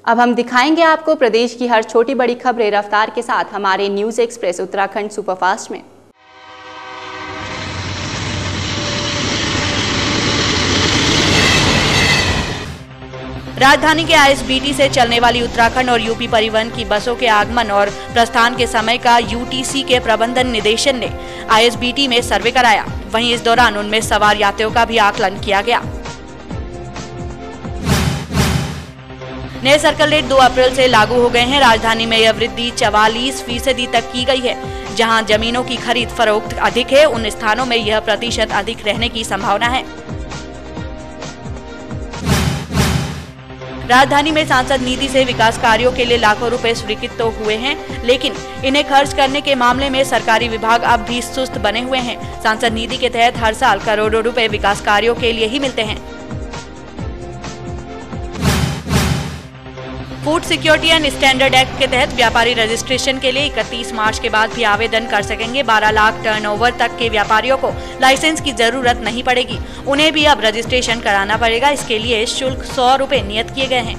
अब हम दिखाएंगे आपको प्रदेश की हर छोटी बड़ी खबरें रफ्तार के साथ हमारे न्यूज़ एक्सप्रेस उत्तराखंड सुपरफास्ट में। राजधानी के आईएसबीटी से चलने वाली उत्तराखंड और यूपी परिवहन की बसों के आगमन और प्रस्थान के समय का यूटीसी के प्रबंधन निदेशन ने आईएसबीटी में सर्वे कराया। वहीं इस दौरान उनमें सवार यात्रियों का भी आकलन किया गया। नए सर्कल रेट 2 अप्रैल से लागू हो गए हैं। राजधानी में यह वृद्धि 44% तक की गई है। जहां जमीनों की खरीद फरोख्त अधिक है, उन स्थानों में यह प्रतिशत अधिक रहने की संभावना है। राजधानी में सांसद निधि से विकास कार्यों के लिए लाखों रुपए स्वीकृत तो हुए हैं, लेकिन इन्हें खर्च करने के मामले में सरकारी विभाग अब भी सुस्त बने हुए हैं। सांसद निधि के तहत हर साल करोड़ों रुपए विकास कार्यों के लिए ही मिलते हैं। Food security and standard act के तहत व्यापारी रजिस्ट्रेशन के लिए 31 मार्च के बाद भी आवेदन कर सकेंगे। 12 लाख टर्नओवर तक के व्यापारियों को लाइसेंस की जरूरत नहीं पड़ेगी। उन्हें भी अब रजिस्ट्रेशन कराना पड़ेगा। इसके लिए शुल्क 100 रुपए नियत किए गए हैं।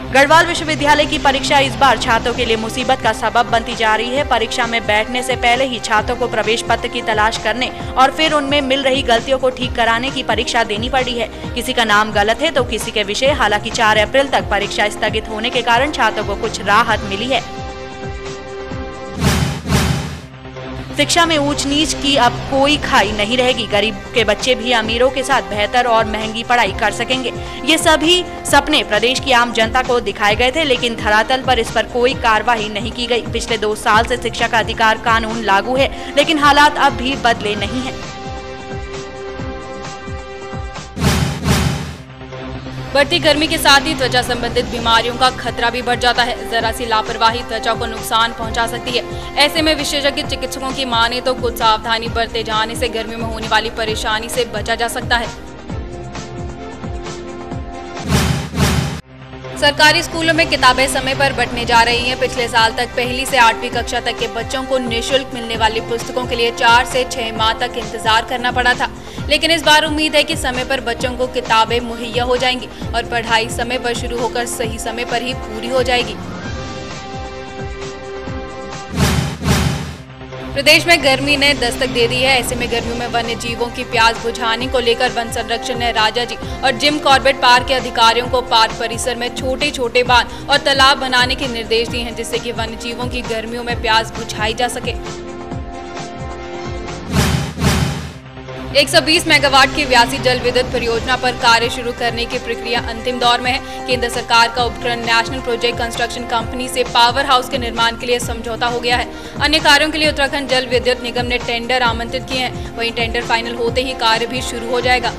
गढ़वाल विश्वविद्यालय की परीक्षा इस बार छात्रों के लिए मुसीबत का सबब बनती जा रही है। परीक्षा में बैठने से पहले ही छात्रों को प्रवेश पत्र की तलाश करने और फिर उनमें मिल रही गलतियों को ठीक कराने की परीक्षा देनी पड़ी है। किसी का नाम गलत है तो किसी के विषय। हालांकि 4 अप्रैल तक परीक्षा स्थगित होने के कारण छात्रों को कुछ राहत मिली है। शिक्षा में ऊंच नीच की अब कोई खाई नहीं रहेगी। गरीब के बच्चे भी अमीरों के साथ बेहतर और महंगी पढ़ाई कर सकेंगे। ये सभी सपने प्रदेश की आम जनता को दिखाए गए थे, लेकिन धरातल पर इस पर कोई कार्रवाई नहीं की गई। पिछले 2 साल से शिक्षा का अधिकार कानून लागू है, लेकिन हालात अब भी बदले नहीं हैं। बढ़ती गर्मी के साथ ही त्वचा संबंधित बीमारियों का खतरा भी बढ़ जाता है। जरा सी लापरवाही त्वचा को नुकसान पहुंचा सकती है। ऐसे में विशेषज्ञ चिकित्सकों की माने तो कुछ सावधानी बरते जाने से गर्मियों में होने वाली परेशानी से बचा जा सकता है। सरकारी स्कूलों में किताबें समय पर बंटने जा रही हैं। पिछले साल तक 1ली से 8वीं कक्षा तक के बच्चों को निःशुल्क मिलने वाली पुस्तकों के लिए 4 से 6 माह तक इंतजार करना पड़ा था, लेकिन इस बार उम्मीद है कि समय पर बच्चों को किताबें मुहैया हो जाएंगी और पढ़ाई समय पर शुरू होकर सही समय पर ही पूरी हो जाएगी। प्रदेश में गर्मी ने दस्तक दे दी है। ऐसे में गर्मियों में वन्य जीवों की प्यास बुझाने को लेकर वन संरक्षण ने राजाजी और जिम कॉर्बेट पार्क के अधिकारियों को पार्क परिसर में छोटे छोटे बांध और तालाब बनाने के निर्देश दिए हैं, जिससे कि वन्य जीवों की गर्मियों में प्यास बुझाई जा सके। 120 मेगावाट की व्यासी जल विद्युत परियोजना पर कार्य शुरू करने की प्रक्रिया अंतिम दौर में है। केंद्र सरकार का उपक्रम नेशनल प्रोजेक्ट कंस्ट्रक्शन कंपनी से पावर हाउस के निर्माण के लिए समझौता हो गया है। अन्य कार्यों के लिए उत्तराखंड जल विद्युत निगम ने टेंडर आमंत्रित किए हैं। वहीं टेंडर फाइनल होते ही कार्य भी शुरू हो जाएगा।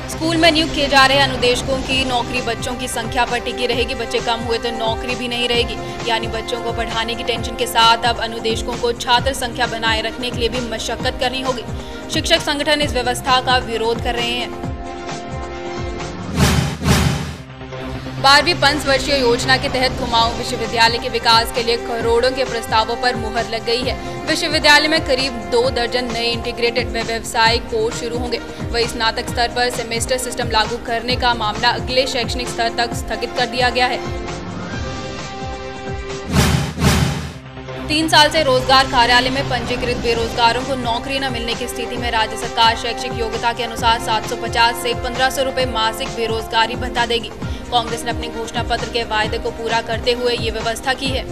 स्कूल में नियुक्त किए जा रहे अनुदेशकों की नौकरी बच्चों की संख्या पर टिकी रहेगी। बच्चे कम हुए तो नौकरी भी नहीं रहेगी, यानी बच्चों को पढ़ाने की टेंशन के साथ अब अनुदेशकों को छात्र संख्या बनाए रखने के लिए भी मशक्कत करनी होगी। शिक्षक संगठन इस व्यवस्था का विरोध कर रहे हैं। 12वीं पंचवर्षीय योजना के तहत कुमाऊं विश्वविद्यालय के विकास के लिए करोड़ों के प्रस्तावों पर मुहर लग गई है। विश्वविद्यालय में करीब 2 दर्जन नए इंटीग्रेटेड व व्यावसायिक कोर्स शुरू होंगे। वहीं स्नातक स्तर पर सेमेस्टर सिस्टम लागू करने का मामला अगले शैक्षणिक स्तर तक स्थगित कर दिया गया है। 3 साल से रोजगार कार्यालय में पंजीकृत बेरोजगारों को नौकरी न मिलने की स्थिति में राज्य सरकार शैक्षिक योग्यता के अनुसार 750 से 1500 रुपए मासिक बेरोजगारी भत्ता देगी। कांग्रेस ने अपने घोषणा पत्र के वायदे को पूरा करते हुए ये व्यवस्था की है।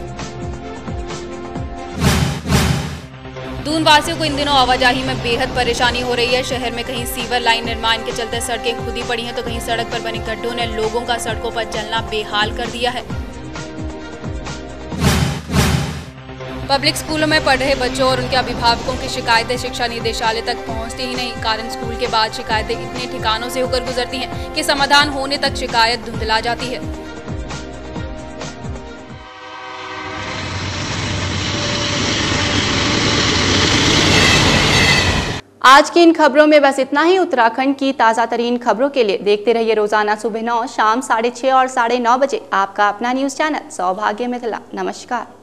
दून वासियों को इन दिनों आवाजाही में बेहद परेशानी हो रही है। शहर में कहीं सीवर लाइन निर्माण के चलते सड़कें खुदी पड़ी हैं, तो कहीं सड़क पर बने गड्ढों ने लोगों का सड़कों पर चलना बेहाल कर दिया है। पब्लिक स्कूलों में पढ़ रहे बच्चों और उनके अभिभावकों की शिकायतें शिक्षा निदेशालय तक पहुंचती ही नहीं। कारण स्कूल के बाद शिकायतें इतने ठिकानों से होकर गुजरती हैं कि समाधान होने तक शिकायत धुंधला जाती है। आज की इन खबरों में बस इतना ही। उत्तराखंड की ताज़ा तरीन खबरों के लिए देखते रहिए रोजाना सुबह 9, शाम 6:30 और 9:30 बजे आपका अपना न्यूज़ चैनल सौभाग्य मिथिला। नमस्कार।